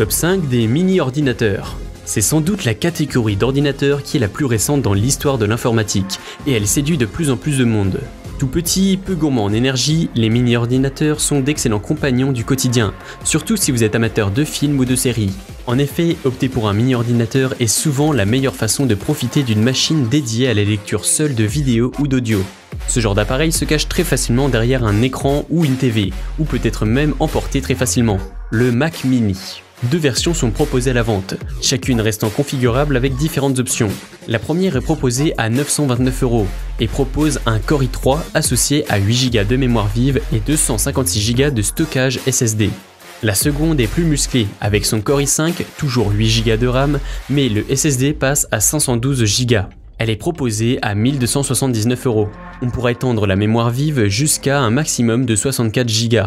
top 5 des mini-ordinateurs. C'est sans doute la catégorie d'ordinateurs qui est la plus récente dans l'histoire de l'informatique, et elle séduit de plus en plus de monde. Tout petit, peu gourmand en énergie, les mini-ordinateurs sont d'excellents compagnons du quotidien, surtout si vous êtes amateur de films ou de séries. En effet, opter pour un mini-ordinateur est souvent la meilleure façon de profiter d'une machine dédiée à la lecture seule de vidéos ou d'audio. Ce genre d'appareil se cache très facilement derrière un écran ou une TV, ou peut être même emporté très facilement. Le Mac Mini. Deux versions sont proposées à la vente, chacune restant configurable avec différentes options. La première est proposée à 929 € et propose un Core i3 associé à 8 Go de mémoire vive et 256 Go de stockage SSD. La seconde est plus musclée, avec son Core i5, toujours 8 Go de RAM, mais le SSD passe à 512 Go. Elle est proposée à 1279 €. On pourra étendre la mémoire vive jusqu'à un maximum de 64 Go.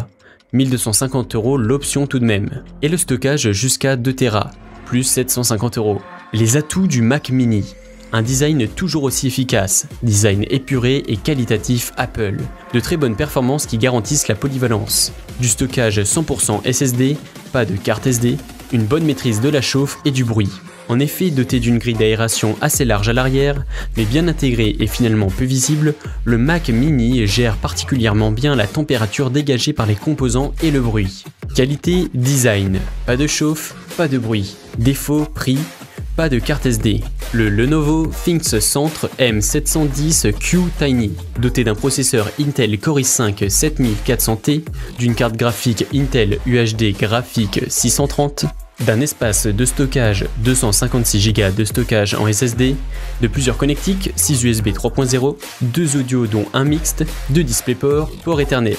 1250 € l'option tout de même, et le stockage jusqu'à 2 Tera, plus 750 €. Les atouts du Mac Mini. Un design toujours aussi efficace, design épuré et qualitatif Apple, de très bonnes performances qui garantissent la polyvalence, du stockage 100% SSD, pas de carte SD, une bonne maîtrise de la chauffe et du bruit. En effet, doté d'une grille d'aération assez large à l'arrière, mais bien intégrée et finalement peu visible, le Mac Mini gère particulièrement bien la température dégagée par les composants et le bruit. Qualité, design, pas de chauffe, pas de bruit. Défaut, prix, pas de carte SD. Le Lenovo ThinkCentre M710Q Tiny, doté d'un processeur Intel Core i5 7400T, d'une carte graphique Intel UHD Graphics 630, d'un espace de stockage 256 Go de stockage en SSD, de plusieurs connectiques 6 USB 3.0, 2 audios dont un mixte, 2 DisplayPort, port Ethernet.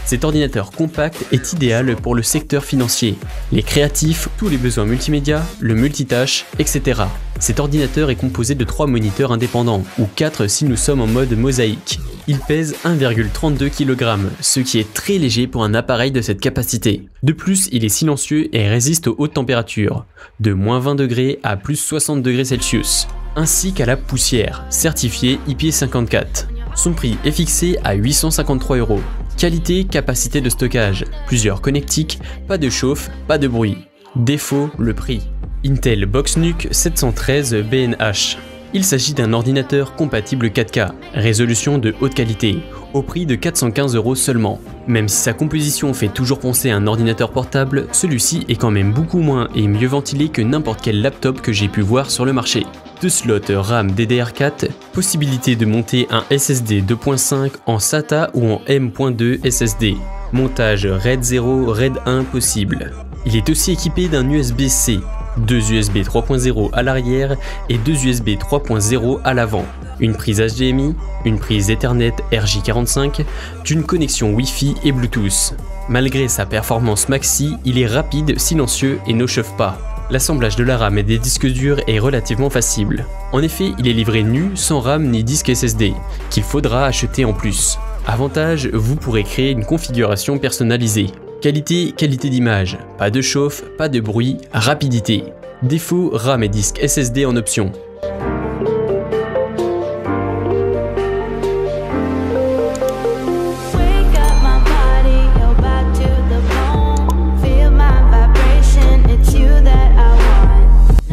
Cet ordinateur compact est idéal pour le secteur financier, les créatifs, tous les besoins multimédia, le multitâche, etc. Cet ordinateur est composé de 3 moniteurs indépendants, ou 4 si nous sommes en mode mosaïque. Il pèse 1,32 kg, ce qui est très léger pour un appareil de cette capacité. De plus, il est silencieux et résiste aux hautes températures, de -20 à +60°C, ainsi qu'à la poussière, certifié IP54. Son prix est fixé à 853 €. Qualité, capacité de stockage, plusieurs connectiques, pas de chauffe, pas de bruit. Défaut, le prix. Intel Box-NUC 713 BNH. Il s'agit d'un ordinateur compatible 4K, résolution de haute qualité, au prix de 415 € seulement. Même si sa composition fait toujours penser à un ordinateur portable, celui-ci est quand même beaucoup moins et mieux ventilé que n'importe quel laptop que j'ai pu voir sur le marché. 2 slots RAM DDR4, possibilité de monter un SSD 2.5 en SATA ou en M.2 SSD. Montage RAID 0, RAID 1 possible. Il est aussi équipé d'un USB-C, 2 USB 3.0 à l'arrière et 2 USB 3.0 à l'avant, une prise HDMI, une prise Ethernet RJ45, d'une connexion Wi-Fi et Bluetooth. Malgré sa performance maxi, il est rapide, silencieux et ne chauffe pas. L'assemblage de la RAM et des disques durs est relativement facile. En effet, il est livré nu, sans RAM ni disque SSD, qu'il faudra acheter en plus. Avantage, vous pourrez créer une configuration personnalisée. Qualité d'image, pas de chauffe, pas de bruit, rapidité. Défaut, RAM et disque SSD en option.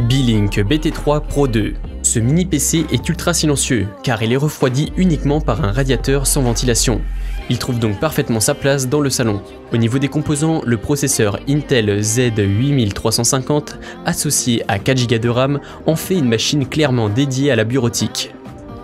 Beelink BT3 Pro 2. Ce mini PC est ultra silencieux car il est refroidi uniquement par un radiateur sans ventilation. Il trouve donc parfaitement sa place dans le salon. Au niveau des composants, le processeur Intel Z8350 associé à 4 Go de RAM en fait une machine clairement dédiée à la bureautique.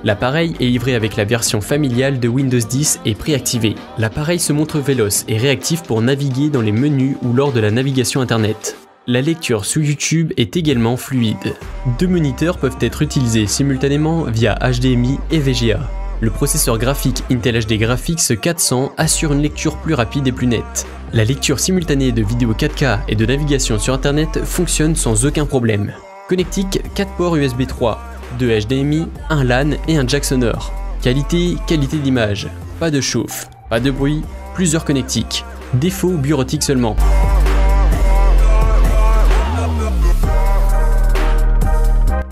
L'appareil est livré avec la version familiale de Windows 10 et préactivé. L'appareil se montre véloce et réactif pour naviguer dans les menus ou lors de la navigation internet. La lecture sous YouTube est également fluide. 2 moniteurs peuvent être utilisés simultanément via HDMI et VGA. Le processeur graphique Intel HD Graphics 400 assure une lecture plus rapide et plus nette. La lecture simultanée de vidéos 4K et de navigation sur internet fonctionne sans aucun problème. Connectique 4 ports USB 3, 2 HDMI, un LAN et un jack sonore. Qualité d'image, pas de chauffe, pas de bruit, plusieurs connectiques. Défaut bureautique seulement.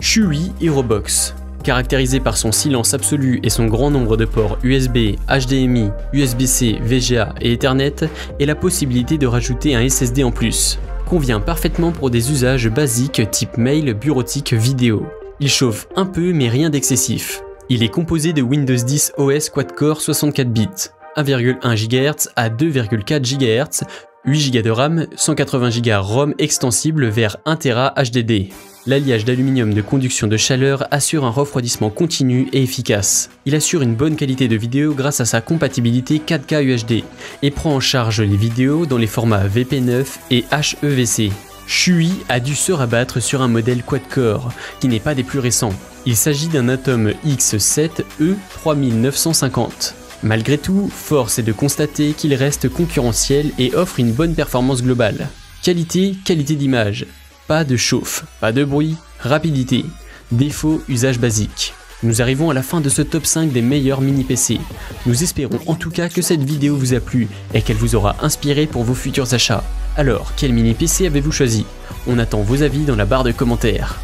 Chuwi HeroBox. Caractérisé par son silence absolu et son grand nombre de ports USB, HDMI, USB-C, VGA et Ethernet, et la possibilité de rajouter un SSD en plus. convient parfaitement pour des usages basiques type mail, bureautique, vidéo. Il chauffe un peu mais rien d'excessif. Il est composé de Windows 10 OS quad-core 64 bits, 1,1 GHz à 2,4 GHz, 8 Go de RAM, 180 Go ROM extensible vers 1 Tera HDD. L'alliage d'aluminium de conduction de chaleur assure un refroidissement continu et efficace. Il assure une bonne qualité de vidéo grâce à sa compatibilité 4K UHD et prend en charge les vidéos dans les formats VP9 et HEVC. Shui a dû se rabattre sur un modèle quad-core qui n'est pas des plus récents. Il s'agit d'un Atom X7E3950. Malgré tout, force est de constater qu'il reste concurrentiel et offre une bonne performance globale. Qualité d'image. Pas de chauffe, pas de bruit, rapidité. Défaut, usage basique. Nous arrivons à la fin de ce top 5 des meilleurs mini PC. Nous espérons en tout cas que cette vidéo vous a plu et qu'elle vous aura inspiré pour vos futurs achats. Alors, quel mini PC avez-vous choisi? On attend vos avis dans la barre de commentaires.